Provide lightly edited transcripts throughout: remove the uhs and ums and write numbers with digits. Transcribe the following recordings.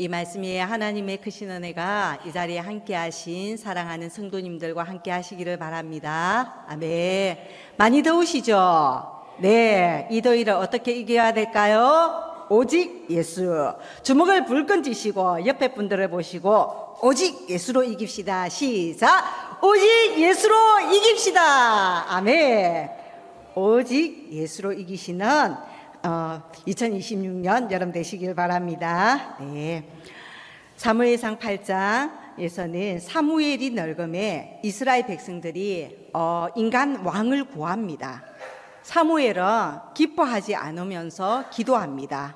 이 말씀이 하나님의 크신 은혜가 이 자리에 함께 하신 사랑하는 성도님들과 함께 하시기를 바랍니다. 아멘. 많이 더우시죠? 네, 이 더위를 어떻게 이겨야 될까요? 오직 예수. 주먹을 불끈 쥐시고 옆에 분들을 보시고 오직 예수로 이깁시다. 시작. 오직 예수로 이깁시다. 아멘. 오직 예수로 이기시는 2026년 여름 되시길 바랍니다. 네. 사무엘상 8장에서는 사무엘이 널금에 이스라엘 백성들이 인간 왕을 구합니다. 사무엘은 기뻐하지 않으면서 기도합니다.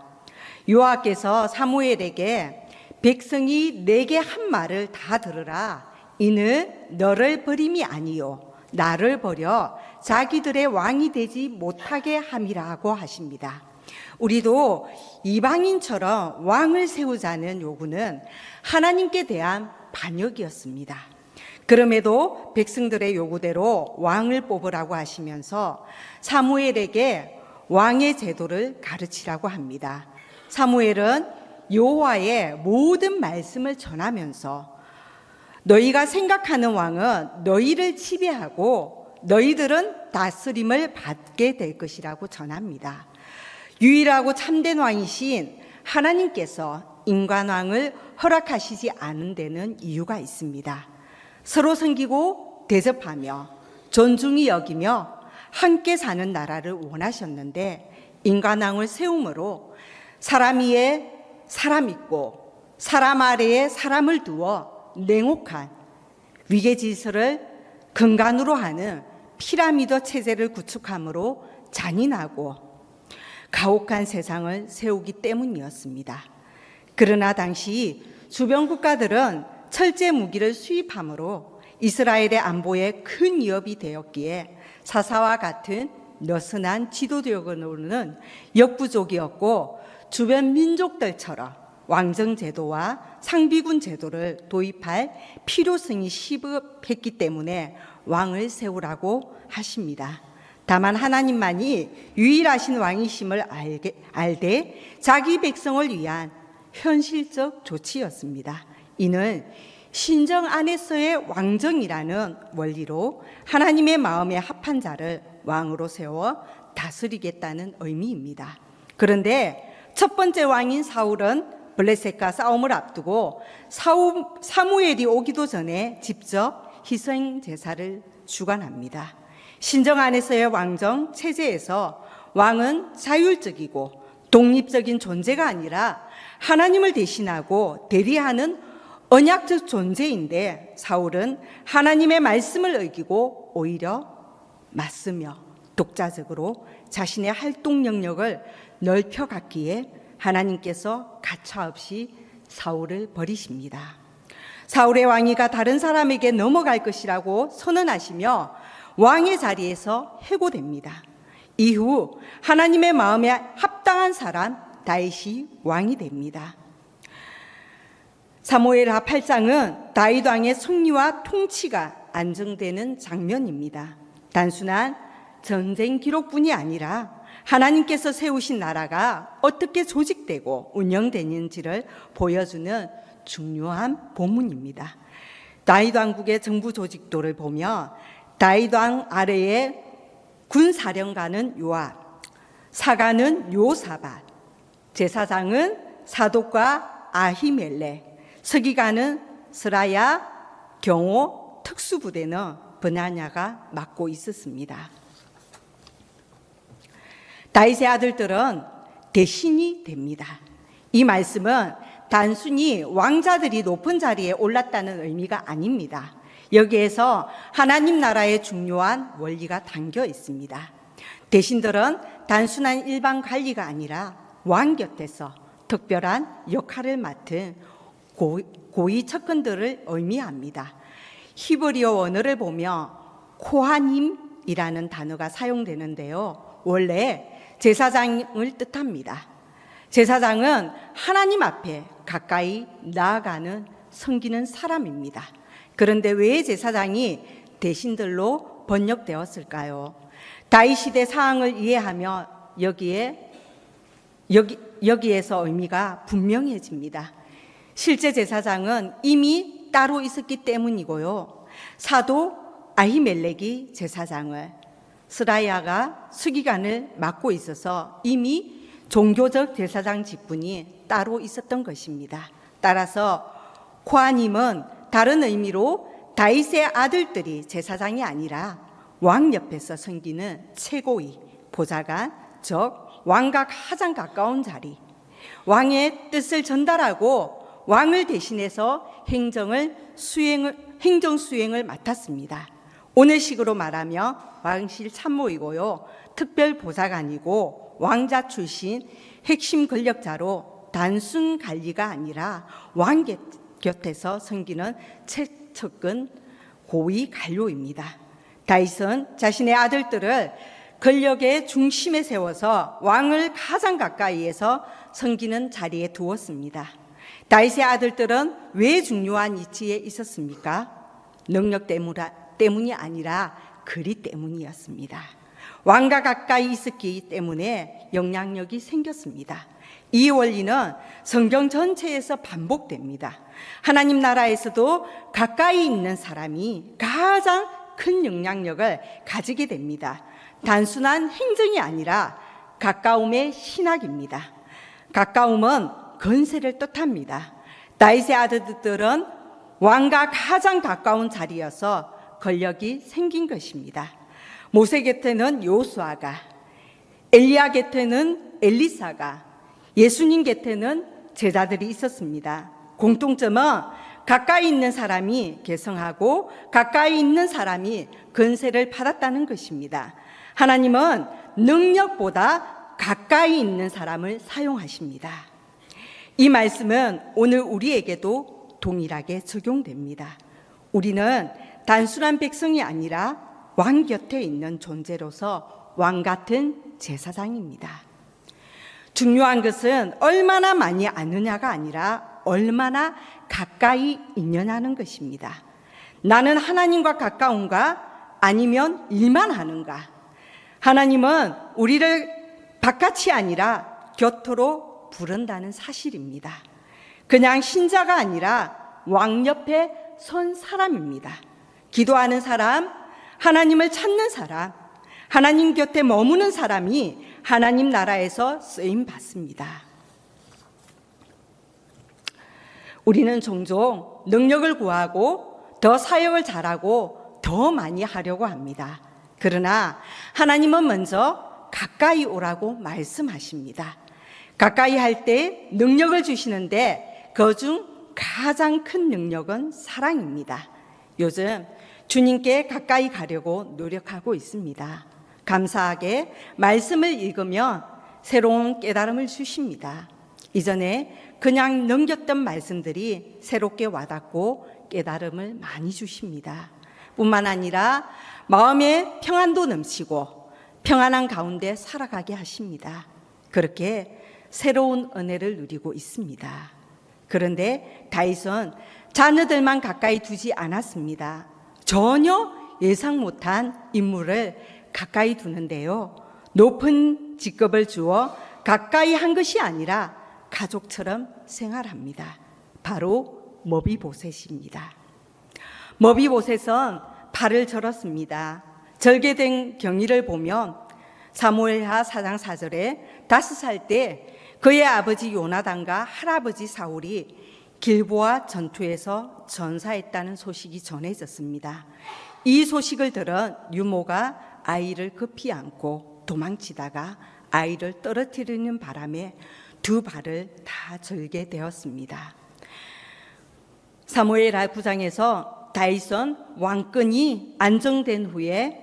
여호와께서 사무엘에게 백성이 내게 한 말을 다 들으라. 이는 너를 버림이 아니요 나를 버려 자기들의 왕이 되지 못하게 함이라고 하십니다. 우리도 이방인처럼 왕을 세우자는 요구는 하나님께 대한 반역이었습니다. 그럼에도 백성들의 요구대로 왕을 뽑으라고 하시면서 사무엘에게 왕의 제도를 가르치라고 합니다. 사무엘은 여호와의 모든 말씀을 전하면서 너희가 생각하는 왕은 너희를 지배하고 너희들은 다스림을 받게 될 것이라고 전합니다. 유일하고 참된 왕이신 하나님께서 인간왕을 허락하시지 않은 데는 이유가 있습니다. 서로 섬기고 대접하며 존중히 여기며 함께 사는 나라를 원하셨는데 인간왕을 세움으로 사람 위에 사람 있고 사람 아래에 사람을 두어 냉혹한 위계질서를 근간으로 하는 피라미드 체제를 구축함으로 잔인하고 가혹한 세상을 세우기 때문이었습니다. 그러나 당시 주변 국가들은 철제 무기를 수입함으로 이스라엘의 안보에 큰 위협이 되었기에 사사와 같은 느슨한 지도력으로는 역부족이었고 주변 민족들처럼 왕정 제도와 상비군 제도를 도입할 필요성이 시급했기 때문에 왕을 세우라고 하십니다. 다만 하나님만이 유일하신 왕이심을 알되 자기 백성을 위한 현실적 조치였습니다. 이는 신정 안에서의 왕정이라는 원리로 하나님의 마음에 합한 자를 왕으로 세워 다스리겠다는 의미입니다. 그런데 첫 번째 왕인 사울은 블레셋과 싸움을 앞두고 사무엘이 오기도 전에 직접 희생 제사를 주관합니다. 신정 안에서의 왕정 체제에서 왕은 자율적이고 독립적인 존재가 아니라 하나님을 대신하고 대리하는 언약적 존재인데 사울은 하나님의 말씀을 어기고 오히려 맞서며 독자적으로 자신의 활동 영역을 넓혀갔기에 하나님께서 가차없이 사울을 버리십니다. 사울의 왕위가 다른 사람에게 넘어갈 것이라고 선언하시며 왕의 자리에서 해고됩니다. 이후 하나님의 마음에 합당한 사람 다윗이 왕이 됩니다. 사무엘하 8장은 다윗 왕의 승리와 통치가 안정되는 장면입니다. 단순한 전쟁 기록뿐이 아니라 하나님께서 세우신 나라가 어떻게 조직되고 운영되는지를 보여주는 중요한 본문입니다. 다윗 왕국의 정부 조직도를 보면 다윗 왕 아래에 군사령관은 요압, 사관은 요사밧, 제사장은 사독과 아히멜렉, 서기관은 스라야, 경호, 특수부대는 브나냐가 맡고 있었습니다. 다윗의 아들들은 대신이 됩니다. 이 말씀은 단순히 왕자들이 높은 자리에 올랐다는 의미가 아닙니다. 여기에서 하나님 나라의 중요한 원리가 담겨 있습니다. 대신들은 단순한 일반 관리가 아니라 왕 곁에서 특별한 역할을 맡은 고위 척근들을 의미합니다. 히브리어 원어를 보면 코하님이라는 단어가 사용되는데요. 원래 제사장을 뜻합니다. 제사장은 하나님 앞에 가까이 나아가는 섬기는 사람입니다. 그런데 왜 제사장이 대신들로 번역되었을까요? 다윗 시대 상황을 이해하며 여기에서 의미가 분명해집니다. 실제 제사장은 이미 따로 있었기 때문이고요. 사도 아히멜렉이 제사장을, 스라야가 수기관을 맡고 있어서 이미 종교적 제사장 직분이 따로 있었던 것입니다. 따라서 코아님은 다른 의미로 다윗의 아들들이 제사장이 아니라 왕 옆에서 섬기는 최고위, 보좌관, 즉 왕과 가장 가까운 자리, 왕의 뜻을 전달하고 왕을 대신해서 행정 수행을 맡았습니다. 오늘식으로 말하면 왕실 참모이고요, 특별 보좌관이고 왕자 출신 핵심 권력자로 단순 관리가 아니라 왕 곁에서 섬기는 최측근 고위 관료입니다. 다윗은 자신의 아들들을 권력의 중심에 세워서 왕을 가장 가까이에서 섬기는 자리에 두었습니다. 다윗의 아들들은 왜 중요한 위치에 있었습니까? 능력 때문이 아니라 그리 때문이었습니다. 왕과 가까이 있었기 때문에 영향력이 생겼습니다. 이 원리는 성경 전체에서 반복됩니다. 하나님 나라에서도 가까이 있는 사람이 가장 큰 영향력을 가지게 됩니다. 단순한 행정이 아니라 가까움의 신학입니다. 가까움은 건세를 뜻합니다. 다윗의 아들들은 왕과 가장 가까운 자리여서 권력이 생긴 것입니다. 모세 곁에는 요수아가, 엘리야 곁에는 엘리사가, 예수님 곁에는 제자들이 있었습니다. 공통점은 가까이 있는 사람이 계승하고 가까이 있는 사람이 건세를 받았다는 것입니다. 하나님은 능력보다 가까이 있는 사람을 사용하십니다. 이 말씀은 오늘 우리에게도 동일하게 적용됩니다. 우리는 단순한 백성이 아니라 왕 곁에 있는 존재로서 왕 같은 제사장입니다. 중요한 것은 얼마나 많이 아느냐가 아니라 얼마나 가까이 있느냐는 것입니다. 나는 하나님과 가까운가 아니면 일만 하는가? 하나님은 우리를 바깥이 아니라 곁으로 부른다는 사실입니다. 그냥 신자가 아니라 왕 옆에 선 사람입니다. 기도하는 사람, 하나님을 찾는 사람, 하나님 곁에 머무는 사람이 하나님 나라에서 쓰임 받습니다. 우리는 종종 능력을 구하고 더 사역을 잘하고 더 많이 하려고 합니다. 그러나 하나님은 먼저 가까이 오라고 말씀하십니다. 가까이 할 때 능력을 주시는데 그중 가장 큰 능력은 사랑입니다. 요즘 주님께 가까이 가려고 노력하고 있습니다. 감사하게 말씀을 읽으면 새로운 깨달음을 주십니다. 이전에 그냥 넘겼던 말씀들이 새롭게 와닿고 깨달음을 많이 주십니다. 뿐만 아니라 마음에 평안도 넘치고 평안한 가운데 살아가게 하십니다. 그렇게 새로운 은혜를 누리고 있습니다. 그런데 다윗은 자녀들만 가까이 두지 않았습니다. 전혀 예상 못한 인물을 가까이 두는데요, 높은 직급을 주어 가까이 한 것이 아니라 가족처럼 생활합니다. 바로 머비보셋입니다. 머비보셋은 발을 절었습니다. 절개된 경위를 보면 사무엘하 4장 4절에 5살 때 그의 아버지 요나단과 할아버지 사울이 길보아 전투에서 전사했다는 소식이 전해졌습니다. 이 소식을 들은 유모가 아이를 급히 안고 도망치다가 아이를 떨어뜨리는 바람에 두 발을 다 절개되었습니다. 사무엘하 9장에서 다윗은 왕권이 안정된 후에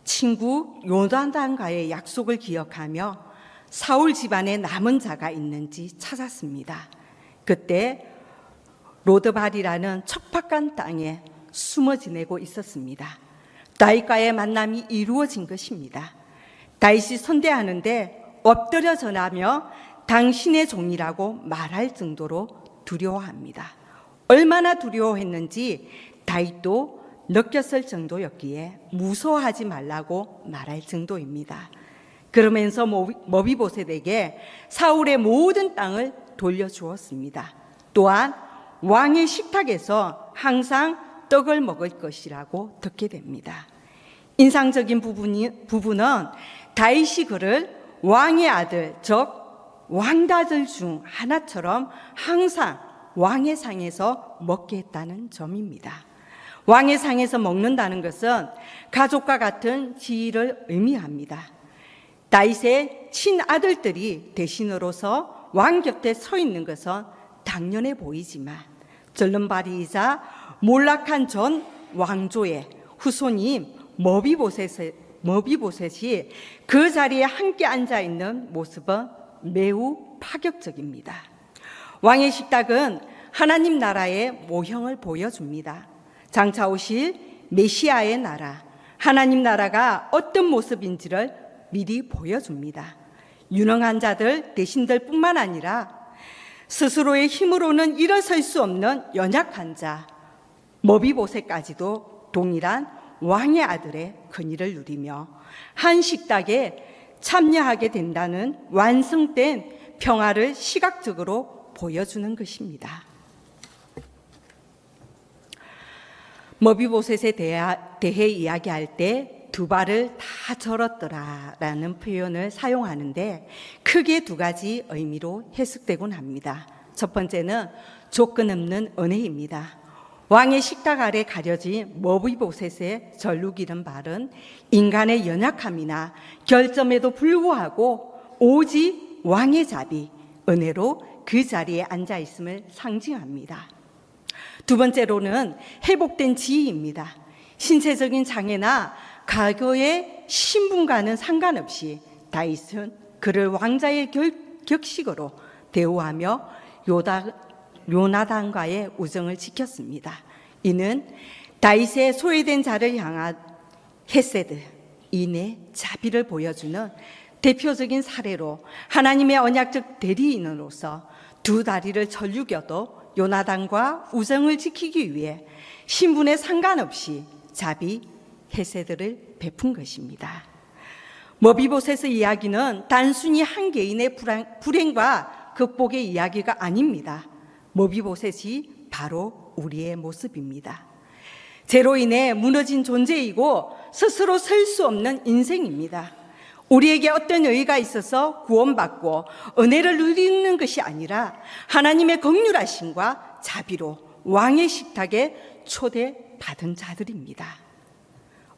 친구 요나단과의 약속을 기억하며 사울 집안에 남은 자가 있는지 찾았습니다. 그때 로드발이라는 척박한 땅에 숨어 지내고 있었습니다. 다윗과의 만남이 이루어진 것입니다. 다윗이 선대하는데 엎드려 전하며 당신의 종이라고 말할 정도로 두려워합니다. 얼마나 두려워했는지 다윗도 느꼈을 정도였기에 무서워하지 말라고 말할 정도입니다. 그러면서 머비보셋에게 사울의 모든 땅을 돌려주었습니다. 또한 왕의 식탁에서 항상 떡을 먹을 것이라고 듣게 됩니다. 인상적인 부분은 다윗이 그를 왕의 아들, 즉 왕다들 중 하나처럼 항상 왕의 상에서 먹게 했다는 점입니다. 왕의 상에서 먹는다는 것은 가족과 같은 지위를 의미합니다. 다윗의 친아들들이 대신으로서 왕 곁에 서 있는 것은 당연해 보이지만 절름발이이자 몰락한 전 왕조의 후손인 머비보셋이 그 자리에 함께 앉아 있는 모습은 매우 파격적입니다. 왕의 식탁은 하나님 나라의 모형을 보여줍니다. 장차 오실 메시아의 나라, 하나님 나라가 어떤 모습인지를 미리 보여줍니다. 유능한 자들, 대신들 뿐만 아니라 스스로의 힘으로는 일어설 수 없는 연약한 자, 머비보셋까지도 동일한 왕의 아들의 권위를 누리며 한 식탁에 참여하게 된다는 완성된 평화를 시각적으로 보여주는 것입니다. 머비보셋에 대해 이야기할 때 두 발을 다 절었더라라는 표현을 사용하는데 크게 두 가지 의미로 해석되곤 합니다. 첫 번째는 조건 없는 은혜입니다. 왕의 식탁 아래 가려진 머비보셋의 절룩 이른 발은 인간의 연약함이나 결점에도 불구하고 오직 왕의 자비, 은혜로 그 자리에 앉아 있음을 상징합니다. 두 번째로는 회복된 지위입니다. 신체적인 장애나 과거의 신분과는 상관없이 다윗은 그를 왕자의 격식으로 대우하며 요나단과의 우정을 지켰습니다. 이는 다윗의 소외된 자를 향한 헤세드, 인의 자비를 보여주는 대표적인 사례로 하나님의 언약적 대리인으로서 두 다리를 절룩여도 요나단과 우정을 지키기 위해 신분에 상관없이 자비, 헤세드를 베푼 것입니다. 머비보셋의 이야기는 단순히 한 개인의 불행과 극복의 이야기가 아닙니다. 머비보셋이 바로 우리의 모습입니다. 죄로 인해 무너진 존재이고 스스로 설 수 없는 인생입니다. 우리에게 어떤 의의가 있어서 구원받고 은혜를 누리는 것이 아니라 하나님의 긍휼하심과 자비로 왕의 식탁에 초대받은 자들입니다.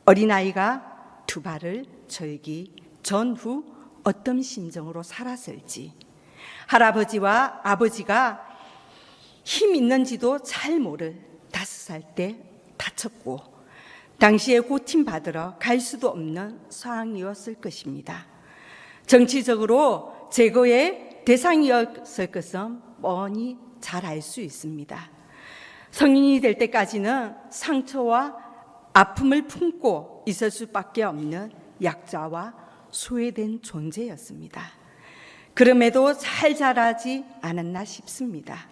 어린아이가 두 발을 절기 전후 어떤 심정으로 살았을지, 할아버지와 아버지가 힘 있는지도 잘 모를 5살 때 다쳤고 당시에 고침받으러 갈 수도 없는 상황이었을 것입니다. 정치적으로 제거의 대상이었을 것은 뻔히 잘 알 수 있습니다. 성인이 될 때까지는 상처와 아픔을 품고 있을 수밖에 없는 약자와 소외된 존재였습니다. 그럼에도 잘 자라지 않았나 싶습니다.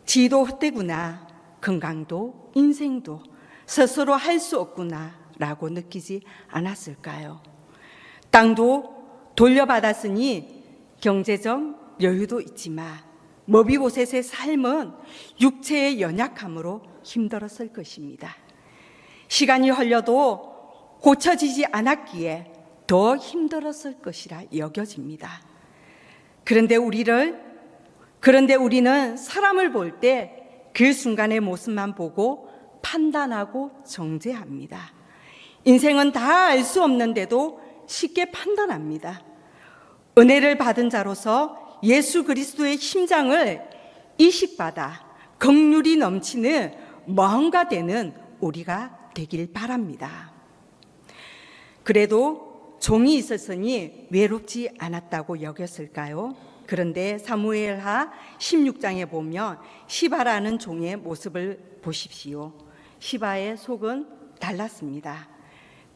지도 헛되구나, 건강도 인생도 스스로 할 수 없구나 라고 느끼지 않았을까요? 땅도 돌려받았으니 경제적 여유도 있지만 머비보셋의 삶은 육체의 연약함으로 힘들었을 것입니다. 시간이 흘려도 고쳐지지 않았기에 더 힘들었을 것이라 여겨집니다. 그런데 우리는 사람을 볼 때 그 순간의 모습만 보고 판단하고 정죄합니다. 인생은 다 알 수 없는데도 쉽게 판단합니다. 은혜를 받은 자로서 예수 그리스도의 심장을 이식받아 긍휼이 넘치는 마음과 되는 우리가 되길 바랍니다. 그래도 종이 있었으니 외롭지 않았다고 여겼을까요? 그런데 사무엘하 16장에 보면 시바라는 종의 모습을 보십시오. 시바의 속은 달랐습니다.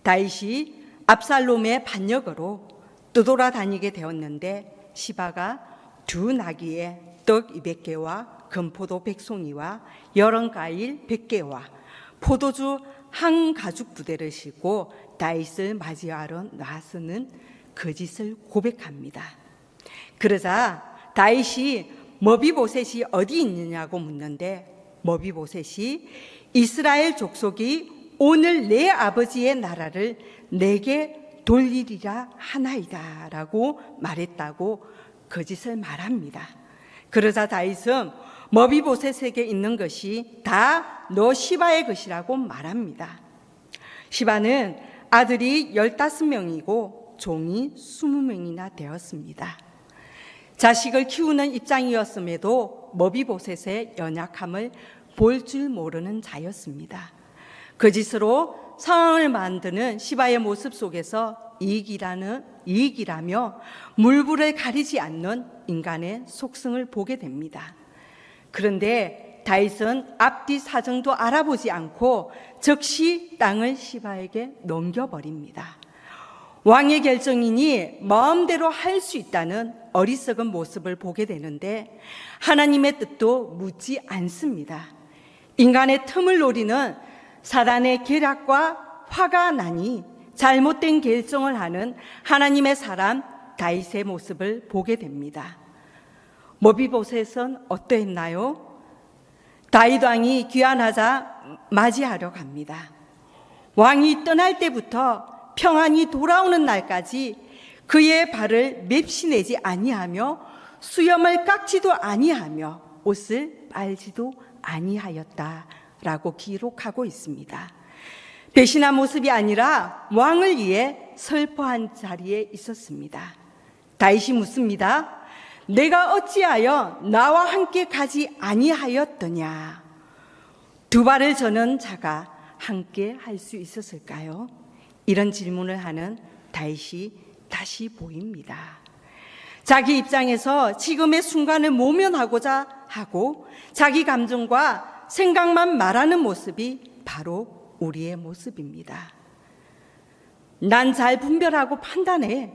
다윗이 압살롬의 반역으로 떠돌아다니게 되었는데 시바가 두 나귀에 떡 200개와 금포도 100송이와 여름 과일 100개와 포도주 한 가죽 부대를 싣고 다윗을 맞이하러 나서는 거짓을 고백합니다. 그러자 다윗이 머비보셋이 어디 있느냐고 묻는데 머비보셋이 이스라엘 족속이 오늘 내 아버지의 나라를 내게 돌리리라 하나이다 라고 말했다고 거짓을 말합니다. 그러자 다윗은 머비보셋에게 있는 것이 다 너 시바의 것이라고 말합니다. 시바는 아들이 15명이고 종이 20명이나 되었습니다. 자식을 키우는 입장이었음에도 머비보셋의 연약함을 볼 줄 모르는 자였습니다. 거짓으로 상황을 만드는 시바의 모습 속에서 이익이라며 물불을 가리지 않는 인간의 속성을 보게 됩니다. 그런데 다윗은 앞뒤 사정도 알아보지 않고 즉시 땅을 시바에게 넘겨버립니다. 왕의 결정이니 마음대로 할 수 있다는 어리석은 모습을 보게 되는데 하나님의 뜻도 묻지 않습니다. 인간의 틈을 노리는 사단의 계략과 화가 나니 잘못된 결정을 하는 하나님의 사람 다윗의 모습을 보게 됩니다. 머비보셋은 어떠했나요? 다윗 왕이 귀환하자 맞이하러 갑니다. 왕이 떠날 때부터 평안히 돌아오는 날까지 그의 발을 맵시내지 아니하며 수염을 깎지도 아니하며 옷을 빨지도 아니하였다라고 기록하고 있습니다. 배신한 모습이 아니라 왕을 위해 슬퍼한 자리에 있었습니다. 다윗이 묻습니다. 내가 어찌하여 나와 함께 가지 아니하였더냐? 두 발을 저는 자가 함께 할 수 있었을까요? 이런 질문을 하는 다윗이 다시 보입니다. 자기 입장에서 지금의 순간을 모면하고자 하고 자기 감정과 생각만 말하는 모습이 바로 우리의 모습입니다. 난 잘 분별하고 판단해.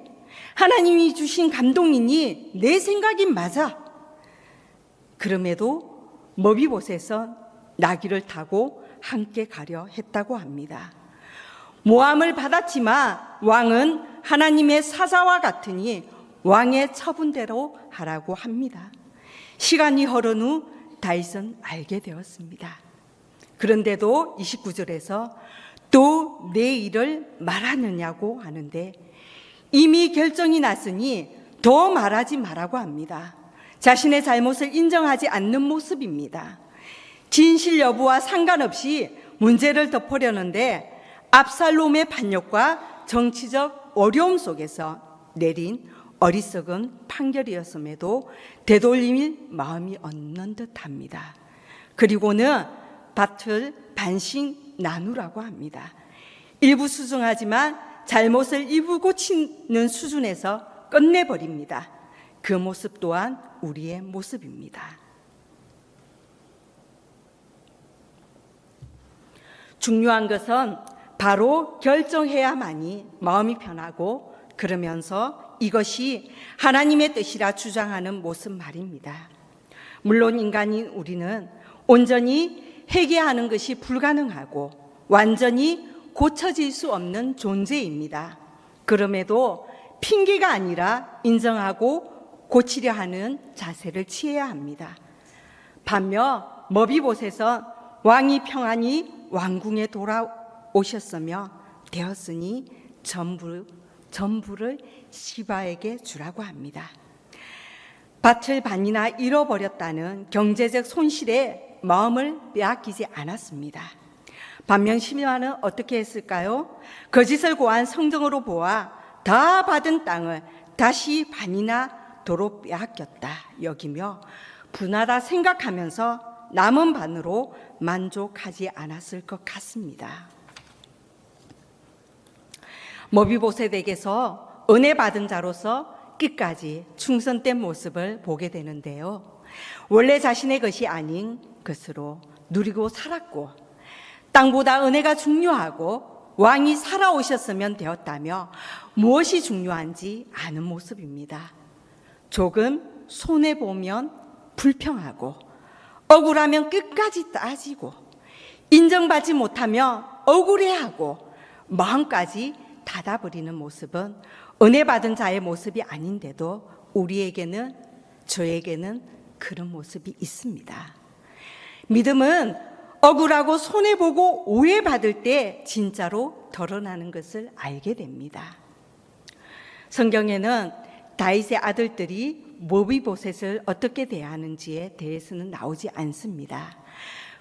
하나님이 주신 감동이니 내 생각이 맞아. 그럼에도 머비보셋은 나귀를 타고 함께 가려 했다고 합니다. 모함을 받았지만 왕은 하나님의 사자와 같으니 왕의 처분대로 하라고 합니다. 시간이 흐른 후 다윗은 알게 되었습니다. 그런데도 29절에서 또 내 일을 말하느냐고 하는데 이미 결정이 났으니 더 말하지 말라고 합니다. 자신의 잘못을 인정하지 않는 모습입니다. 진실 여부와 상관없이 문제를 덮으려는데 압살롬의 반역과 정치적 어려움 속에서 내린 어리석은 판결이었음에도 되돌릴 마음이 없는 듯합니다. 그리고는 밭을 반씩 나누라고 합니다. 일부 수긍하지만 잘못을 일부 고치는 수준에서 끝내버립니다. 그 모습 또한 우리의 모습입니다. 중요한 것은 바로 결정해야만이 마음이 편하고 그러면서 이것이 하나님의 뜻이라 주장하는 모습 말입니다. 물론 인간인 우리는 온전히 회개하는 것이 불가능하고 완전히 고쳐질 수 없는 존재입니다. 그럼에도 핑계가 아니라 인정하고 고치려 하는 자세를 취해야 합니다. 반면 머비보셋은 왕이 평안히 왕궁에 돌아오셨으며 되었으니 전부를 시바에게 주라고 합니다. 밭을 반이나 잃어버렸다는 경제적 손실에 마음을 빼앗기지 않았습니다. 반면 시바는 어떻게 했을까요? 거짓을 고한 성정으로 보아 다 받은 땅을 다시 반이나 도로 빼앗겼다 여기며 분하다 생각하면서 남은 반으로 만족하지 않았을 것 같습니다. 머비보셋에게서 은혜 받은 자로서 끝까지 충성된 모습을 보게 되는데요. 원래 자신의 것이 아닌 것으로 누리고 살았고 땅보다 은혜가 중요하고 왕이 살아오셨으면 되었다며 무엇이 중요한지 아는 모습입니다. 조금 손해보면 불평하고 억울하면 끝까지 따지고 인정받지 못하면 억울해하고 마음까지 닫아버리는 모습은 은혜 받은 자의 모습이 아닌데도 우리에게는 저에게는 그런 모습이 있습니다. 믿음은 억울하고 손해보고 오해받을 때 진짜로 드러나는 것을 알게 됩니다. 성경에는 다윗의 아들들이 모비보셋을 어떻게 대하는지에 대해서는 나오지 않습니다.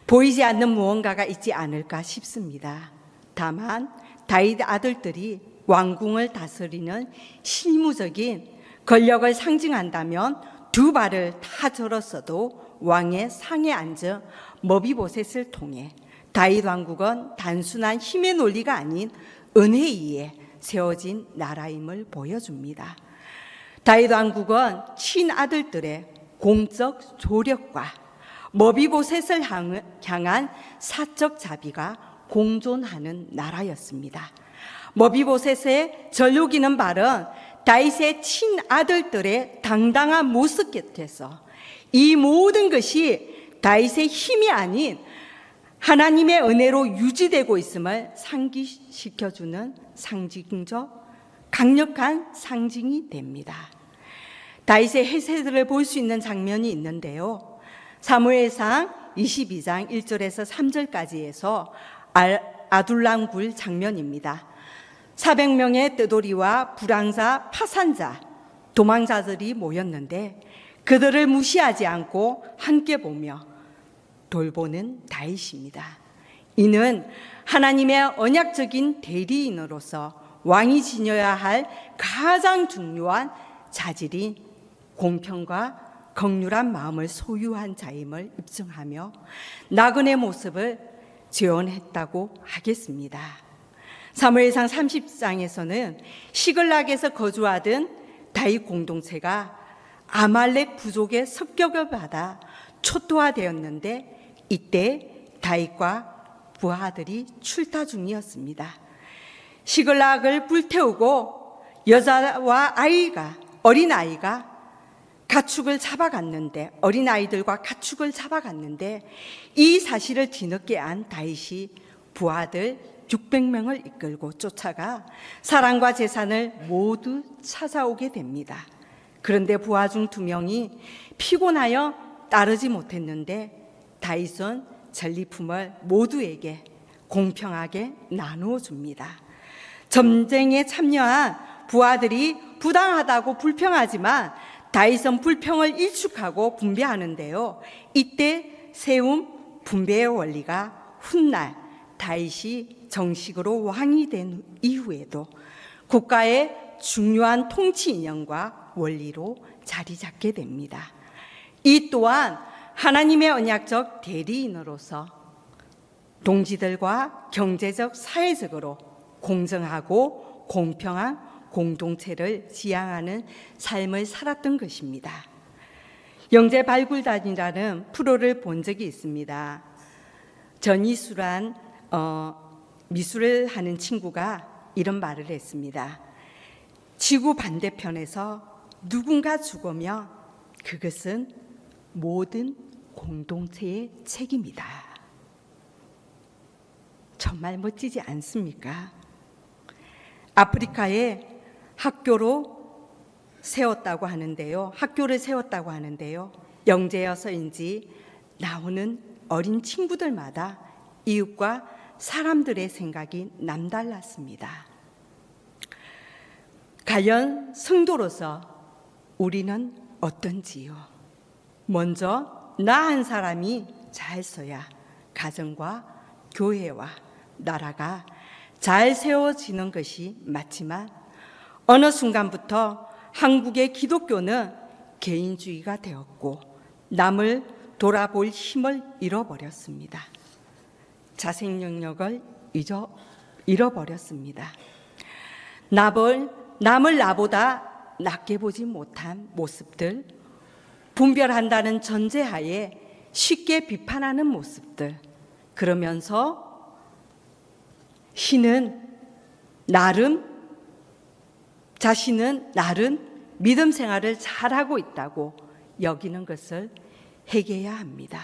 보이지 않는 무언가가 있지 않을까 싶습니다. 다만 다윗 아들들이 왕궁을 다스리는 실무적인 권력을 상징한다면 두 발을 다 절었어도 왕의 상에 앉아 모비보셋을 통해 다윗 왕국은 단순한 힘의 논리가 아닌 은혜에 의해 세워진 나라임을 보여줍니다. 다윗 왕국은 친아들들의 공적 조력과 모비보셋을 향한 사적 자비가 공존하는 나라였습니다. 모비보셋의 절룩이는 발은 다윗의 친아들들의 당당한 모습 곁에서 이 모든 것이 다윗의 힘이 아닌 하나님의 은혜로 유지되고 있음을 상기시켜주는 상징적 강력한 상징이 됩니다. 다윗의 해세들을 볼 수 있는 장면이 있는데요. 사무엘상 22장 1절에서 3절까지에서 아둘람 굴 장면입니다. 400명의 뜨돌이와 불황자, 파산자, 도망자들이 모였는데 그들을 무시하지 않고 함께 보며 돌보는 다윗입니다. 이는 하나님의 언약적인 대리인으로서 왕이 지녀야 할 가장 중요한 자질인 공평과 긍휼한 마음을 소유한 자임을 입증하며 나그네 모습을 재현했다고 하겠습니다. 사무엘상 30장에서는 시글락에서 거주하던 다윗 공동체가 아말렉 부족의 습격을 받아 초토화되었는데 이때 다윗과 부하들이 출타 중이었습니다. 시글락을 불태우고 여자와 어린아이가 가축을 잡아갔는데 어린아이들과 가축을 잡아갔는데 이 사실을 뒤늦게 안 다윗이 부하들 600명을 이끌고 쫓아가 사람과 재산을 모두 찾아오게 됩니다. 그런데 부하 중 2명이 피곤하여 따르지 못했는데 다윗은 전리품을 모두에게 공평하게 나누어 줍니다. 전쟁에 참여한 부하들이 부당하다고 불평하지만 다윗은 불평을 일축하고 분배하는데요. 이때 세운 분배의 원리가 훗날 다윗이 정식으로 왕이 된 이후에도 국가의 중요한 통치 이념과 원리로 자리 잡게 됩니다. 이 또한 하나님의 언약적 대리인으로서 동지들과 경제적, 사회적으로 공정하고 공평한 공동체를 지향하는 삶을 살았던 것입니다. 영재발굴단이라는 프로를 본 적이 있습니다. 전이수란 미술을 하는 친구가 이런 말을 했습니다. 지구 반대편에서 누군가 죽으며 그것은 모든 공동체의 책임이다. 정말 멋지지 않습니까? 아프리카에 학교를 세웠다고 하는데요. 영재여서인지 나오는 어린 친구들마다 이웃과 사람들의 생각이 남달랐습니다. 과연 성도로서 우리는 어떤지요? 먼저 나 한 사람이 잘 서야 가정과 교회와 나라가 잘 세워지는 것이 맞지만 어느 순간부터 한국의 기독교는 개인주의가 되었고 남을 돌아볼 힘을 잃어버렸습니다. 자생 영역을 잃어버렸습니다. 남을 나보다 낮게 보지 못한 모습들, 분별한다는 전제하에 쉽게 비판하는 모습들, 그러면서 자신은 나름 믿음 생활을 잘하고 있다고 여기는 것을 회개해야 합니다.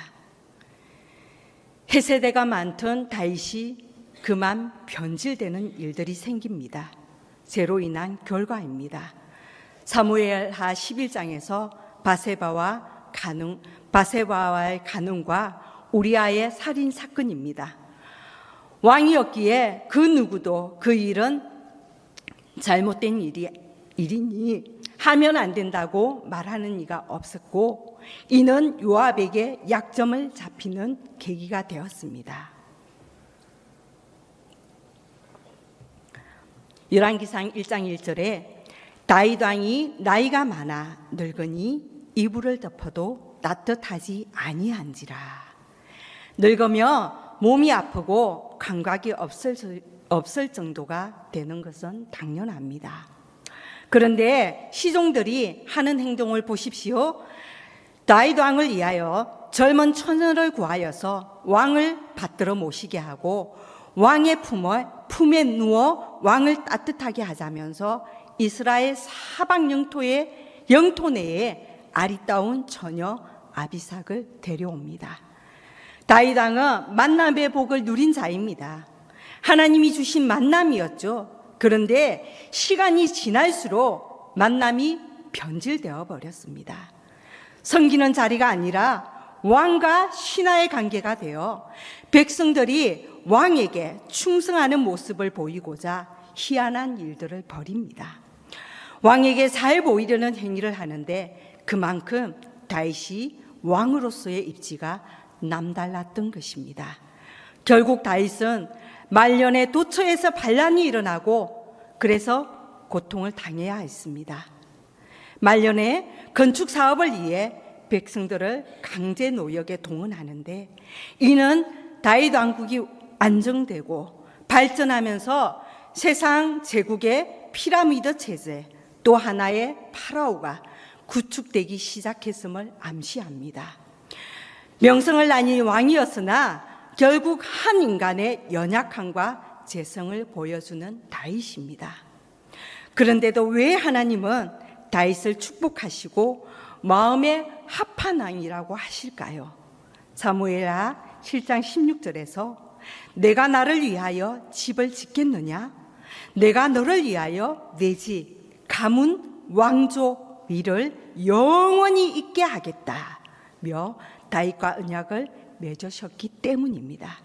해세대가 많던 다윗이 그만 변질되는 일들이 생깁니다. 죄로 인한 결과입니다. 사무엘하 11장에서 바세바와 바세바와의 간음과 우리아의 살인 사건입니다. 왕이었기에 그 누구도 그 일은 잘못된 일이니 하면 안 된다고 말하는 이가 없었고, 이는 요압에게 약점을 잡히는 계기가 되었습니다. 열왕기상 1장 1절에 다윗 왕이 나이가 많아 늙으니 이불을 덮어도 따뜻하지 아니한지라. 늙으며 몸이 아프고 감각이 없을 정도가 되는 것은 당연합니다. 그런데 시종들이 하는 행동을 보십시오. 다윗 왕을 위하여 젊은 처녀를 구하여서 왕을 받들어 모시게 하고 왕의 품에 누워 왕을 따뜻하게 하자면서 이스라엘 사방 영토 내에 아리따운 처녀 아비삭을 데려옵니다. 다윗 왕은 만남의 복을 누린 자입니다. 하나님이 주신 만남이었죠. 그런데 시간이 지날수록 만남이 변질되어 버렸습니다. 섬기는 자리가 아니라 왕과 신하의 관계가 되어 백성들이 왕에게 충성하는 모습을 보이고자 희한한 일들을 벌입니다. 왕에게 잘 보이려는 행위를 하는데 그만큼 다윗이 왕으로서의 입지가 남달랐던 것입니다. 결국 다윗은 말년에 도처에서 반란이 일어나고 그래서 고통을 당해야 했습니다. 말년에 건축 사업을 위해 백성들을 강제 노역에 동원하는데 이는 다윗 왕국이 안정되고 발전하면서 세상 제국의 피라미드 체제 또 하나의 파라오가 구축되기 시작했음을 암시합니다. 명성을 나뉜 왕이었으나 결국 한 인간의 연약함과 재성을 보여주는 다윗입니다. 그런데도 왜 하나님은 다윗을 축복하시고 마음에 합한 왕이라고 하실까요? 사무엘하 7장 16절에서 내가 나를 위하여 집을 짓겠느냐? 내가 너를 위하여 내 집, 가문, 왕조 위를 영원히 있게 하겠다며 다윗과 언약을 맺으셨기 때문입니다.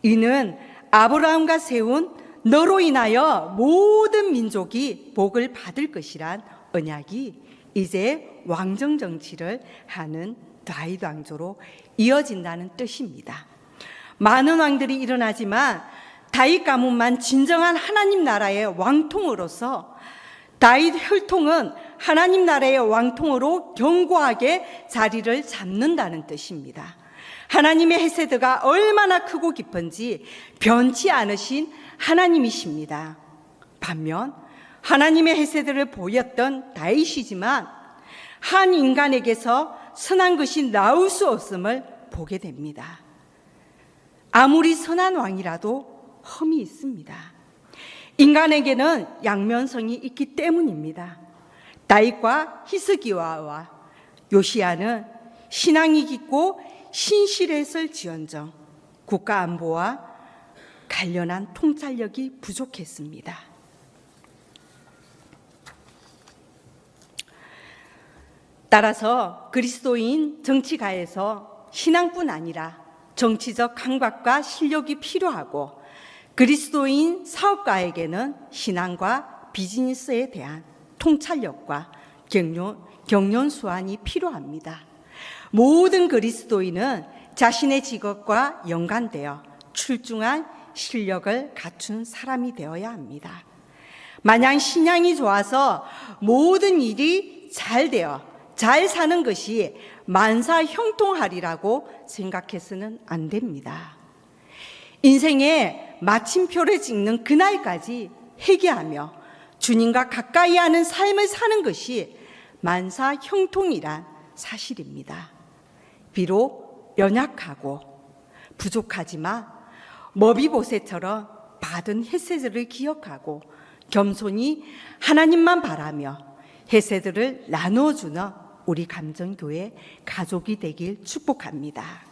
이는 아브라함과 세운 너로 인하여 모든 민족이 복을 받을 것이란 언약이 이제 왕정 정치를 하는 다윗 왕조로 이어진다는 뜻입니다. 많은 왕들이 일어나지만 다윗 가문만 진정한 하나님 나라의 왕통으로서 다윗 혈통은 하나님 나라의 왕통으로 견고하게 자리를 잡는다는 뜻입니다. 하나님의 헤세드가 얼마나 크고 깊은지 변치 않으신 하나님이십니다. 반면 하나님의 헤세드를 보였던 다윗이지만 한 인간에게서 선한 것이 나올 수 없음을 보게 됩니다. 아무리 선한 왕이라도 흠이 있습니다. 인간에게는 양면성이 있기 때문입니다. 다윗과 히스기야와 요시야는 신앙이 깊고 신실했을지언정 국가 안보와 관련한 통찰력이 부족했습니다. 따라서 그리스도인 정치가에서 신앙뿐 아니라 정치적 감각과 실력이 필요하고 그리스도인 사업가에게는 신앙과 비즈니스에 대한 통찰력과 경륜수완이 필요합니다. 모든 그리스도인은 자신의 직업과 연관되어 출중한 실력을 갖춘 사람이 되어야 합니다. 마냥 신앙이 좋아서 모든 일이 잘 되어 잘 사는 것이 만사 형통하리라고 생각해서는 안 됩니다. 인생의 마침표를 찍는 그날까지 회개하며 주님과 가까이 하는 삶을 사는 것이 만사 형통이란 사실입니다. 비록 연약하고 부족하지만 머비보셋처럼 받은 헤세드를 기억하고 겸손히 하나님만 바라며 헤세드를 나누어주는 우리 감정교회 가족이 되길 축복합니다.